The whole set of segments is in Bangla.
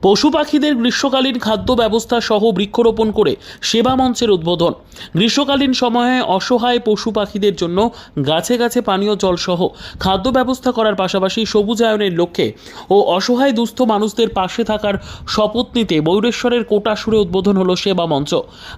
পশু পাখিদের গ্রীষ্মকালীন খাদ্য ব্যবস্থা সহ বৃক্ষরোপণ করে সেবা মঞ্চের উদ্বোধন। গ্রীষ্মকালীন সময়ে অসহায় পশু পাখিদের জন্য গাছে গাছে পানীয় জল সহ খাদ্য ব্যবস্থা করার পাশাপাশি সবুজায়নের লক্ষ্যে ও অসহায় দুস্থ মানুষদের পাশে থাকার শপথ নিতে ময়ূরেশ্বরের কোটাসুরে উদ্বোধন হলো সেবা মঞ্চ।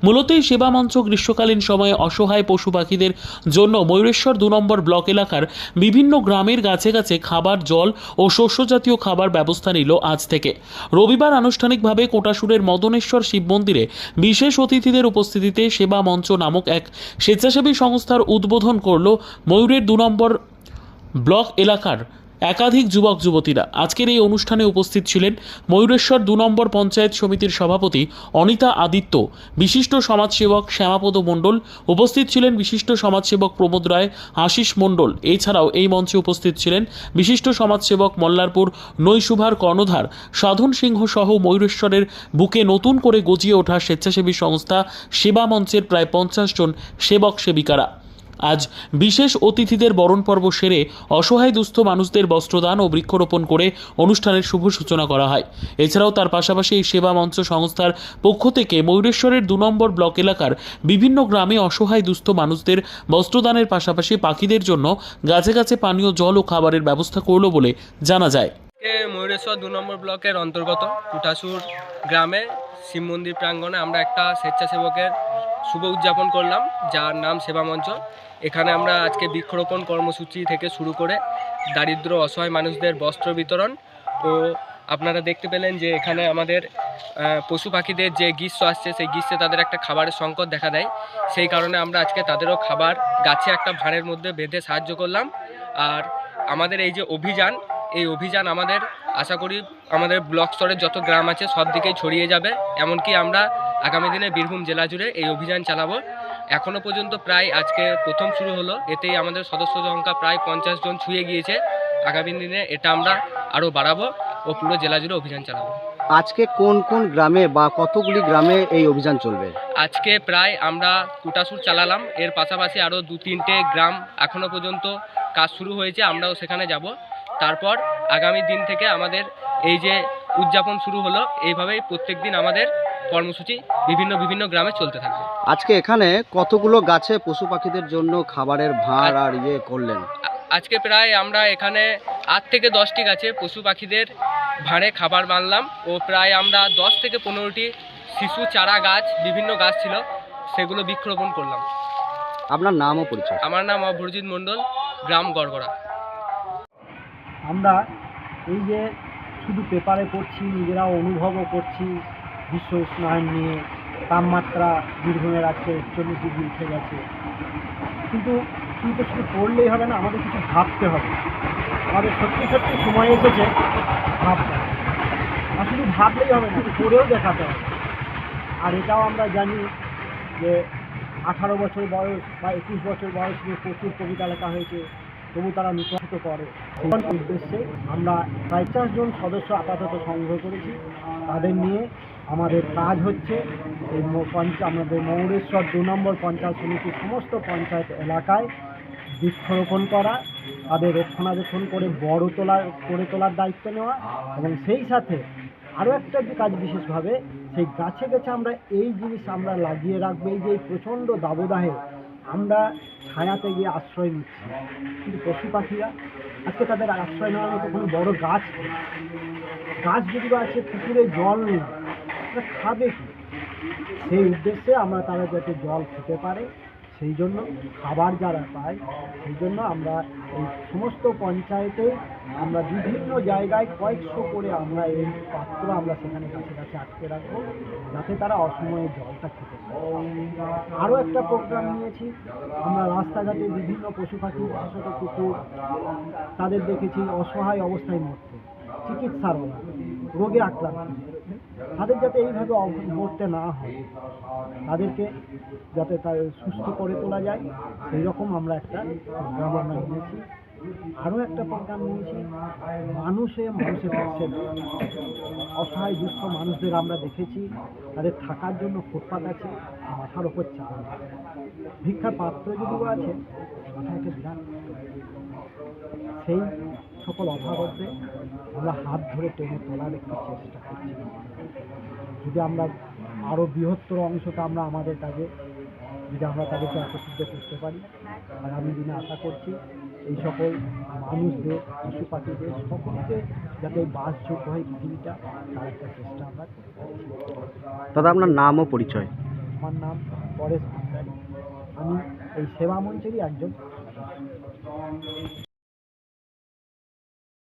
মূলত এই সেবা মঞ্চ গ্রীষ্মকালীন সময়ে অসহায় পশু পাখিদের জন্য ময়ূরেশ্বর 2 নম্বর ব্লক এলাকার বিভিন্ন গ্রামের গাছে গাছে খাবার, জল ও শস্যজাতীয় খাবার ব্যবস্থা নিল আজ থেকে। রবিবার আনুষ্ঠানিকভাবে কোটাসুরের মদনেশ্বর শিব মন্দিরে বিশেষ অতিথিদের উপস্থিতিতে সেবা মঞ্চ নামক এক স্বেচ্ছাসেবী সংস্থার উদ্বোধন করল ময়ূরের 2 নম্বর ব্লক এলাকার একাধিক যুবক যুবতীরা। আজকের এই অনুষ্ঠানে উপস্থিত ছিলেন ময়ূরেশ্বর 2 নম্বর পঞ্চায়েত সমিতির সভাপতি অনিতা আদিত্য, বিশিষ্ট সমাজসেবক শ্যামাপদ মণ্ডল, উপস্থিত ছিলেন বিশিষ্ট সমাজসেবক প্রমোদ রায়, আশিস মণ্ডল। এছাড়াও এই মঞ্চে উপস্থিত ছিলেন বিশিষ্ট সমাজসেবক মল্লারপুর নৈশুভার কর্ণধার সাধন সিংহ সহ ময়ূরেশ্বরের বুকে নতুন করে গজিয়ে ওঠা স্বেচ্ছাসেবী সংস্থা সেবা মঞ্চের প্রায় 50 জন সেবক সেবিকারা। আজ বিশেষ অতিথিদের বরণ পর্ব সেরে অসহায় দুস্থ মানুষদের বস্ত্রদান ও বৃক্ষরোপণ করে অনুষ্ঠানের শুভ সূচনা করা হয়। এছাড়াও তার পাশাপাশি এই সেবা মঞ্চ সংস্থার পক্ষ থেকে ময়ূরেশ্বরের 2 নম্বর ব্লক এলাকার বিভিন্ন গ্রামে অসহায় দুস্থ মানুষদের বস্ত্রদানের পাশাপাশি পাখিদের জন্য গাছে গাছে পানীয় জল ও খাবারের ব্যবস্থা করল বলে জানা যায়। ময়ূরেশ্বর 2 নম্বর ব্লকের অন্তর্গত কোটাসুর গ্রামে শিব মন্দির প্রাঙ্গণে আমরা একটা স্বেচ্ছাসেবকের শুভ উদযাপন করলাম, যার নাম সেবা মঞ্চ। এখানে আমরা আজকে বৃক্ষরোপণ কর্মসূচি থেকে শুরু করে দারিদ্র অসহায় মানুষদের বস্ত্র বিতরণ ও আপনারা দেখতে পেলেন যে এখানে আমাদের পশু পাখিদের যে গ্রীষ্ম আসছে, সেই গ্রীষ্মে তাদের একটা খাবারের সংকট দেখা দেয়। সেই কারণে আমরা আজকে তাদেরও খাবার গাছে একটা ভাঁড়ের মধ্যে বেঁধে সাহায্য করলাম। আর আমাদের এই যে এই অভিযান আমাদের আশা করি আমাদের ব্লক স্তরের যত গ্রাম আছে সব দিকেই ছড়িয়ে যাবে। এমনকি আমরা আগামী দিনে বীরভূম জেলা জুড়ে এই অভিযান চালাবো। এখনও পর্যন্ত প্রায় আজকে প্রথম শুরু হলো, এতেই আমাদের সদস্য সংখ্যা প্রায় 50 জন ছুঁয়ে গিয়েছে। আগামী দিনে এটা আমরা আরও বাড়াবো ও পুরো জেলা জুড়ে অভিযান চালাবো। আজকে কোন কোন গ্রামে বা কতগুলি গ্রামে এই অভিযান চলবে? আজকে প্রায় আমরা কোটাসুর চালালাম, এর পাশাপাশি আরও 2-3টে গ্রাম এখনও পর্যন্ত কাজ শুরু হয়েছে, আমরাও সেখানে যাব। তারপর আগামী দিন থেকে আমাদের এই যে উদযাপন শুরু হলো, এইভাবেই প্রত্যেক দিন আমাদের কর্মসূচি বিভিন্ন গ্রামে চলতে থাকবে। আজকে এখানে কতগুলো গাছে পশু পাখিদের জন্য খাবারের ভাঁড় আর করলেন? আজকে প্রায় আমরা এখানে 8 থেকে 10টি গাছে পশু পাখিদের ভাঁড়ে খাবার বানলাম ও প্রায় আমরা 10 থেকে 15টি শিশু চারা গাছ, বিভিন্ন গাছ ছিল, সেগুলো বৃক্ষরোপণ করলাম। আপনার নাম ও পরিচয়? আমার নাম অভরজিৎ মণ্ডল, গ্রাম গড়গড়া। আমরা এই যে শুধু পেপারে পড়ছি, নিজেরাও অনুভবও করছি বিশ্ব উষ্ণায়ন নিয়ে, তাপমাত্রা বীরভূমের আজকে 41 ডিগ্রি উঠে গেছে। কিন্তু শুধু পড়লেই হবে না, আমাদের কিছু ভাবতে হবে। আমাদের সত্যি সময় এসেছে ভাবতে, আর শুধু ভাবলেই হবে না, করেও দেখাতে হবে। আর এটাও আমরা জানি যে 18 বছর বয়স বা 21 বছর বয়স নিয়ে প্রচুর কবিতা লেখা হয়েছে, তবু তারা নিঃসৃত করে। সেই উদ্দেশ্যে আমরা 50 জন সদস্য আপাতত সংগ্রহ করেছি। তাদের নিয়ে আমাদের কাজ হচ্ছে আমাদের ময়ূরেশ্বর 2 নম্বর পঞ্চায়েত সমিতির সমস্ত পঞ্চায়েত এলাকায় বৃক্ষরোপণ করা, তাদের রক্ষণাবেক্ষণ করে করে তোলার দায়িত্ব নেওয়া, এবং সেই সাথে আরও একটা কাজ বিশেষভাবে সেই গাছে গাছে আমরা এই জিনিস আমরা লাগিয়ে রাখবো। এই যে প্রচণ্ড দাবদাহে আমরা ছায়াতে গিয়ে আশ্রয় নিচ্ছি, কিন্তু পশু পাখিরা আজকে তাদের আশ্রয় নেওয়ার মতো কোনো বড় গাছ যদি আছে, পুকুরে জল নেই, তারা খাবে কি? সেই উদ্দেশ্যে আমরা তারা যাতে জল খেতে পারে, সেই জন্য খাবার যারা পায়, সেই জন্য আমরা এই সমস্ত পঞ্চায়েতে আমরা বিভিন্ন জায়গায় কয়েকশো করে আমরা এই পাত্র আমরা সেখানে কাছে কাছে আটকে রাখবো, যাতে তারা অসময়ে জলটা খেতে পারে। আরও একটা প্রোগ্রাম নিয়েছি, আমরা রাস্তাঘাটে বিভিন্ন পশু পাখি, বিশেষত কুকুর, তাদের দেখেছি অসহায় অবস্থায় মরতে, চিকিৎসার অভাব, রোগে আক্রান্ত, তাদের যাতে এইভাবে মরতে না হয়, তাদেরকে যাতে তাদের সুস্থ করে তোলা যায়, সেই রকম আমরা একটা প্রোগ্রাম আমরা নিয়েছি। আরও একটা প্রোগ্রাম নিয়েছি, মানুষের পাশে অসহায় দুস্থ মানুষদের আমরা দেখেছি তাদের থাকার জন্য ফুটপাত আছে, মাথার ওপর চাল, ভিক্ষার পাত্র যদিও আছে, মাথায় একটা বিরাট, সেই সকল অভাবতে আমরা হাত ধরে টেনে তোলার একটি চেষ্টা করছি। যদি আমরা আরও বৃহত্তর অংশটা আমরা আমাদের কাজে যদি আমরা তাদেরকে একত্রিত করতে পারি, আগামী দিনে আশা করছি এই সকল মানুষদের, পশু পাখিদের সকলকে যাতে বাসযোগ্য হয় পৃথিবীটা, তার একটা চেষ্টা আমরা করতে পারছি। দাদা আপনার নাম ও পরিচয়? আমার নাম পরেশ ভান্ডারী, আমি এই সেবা মঞ্চেরই একজন সদস্য।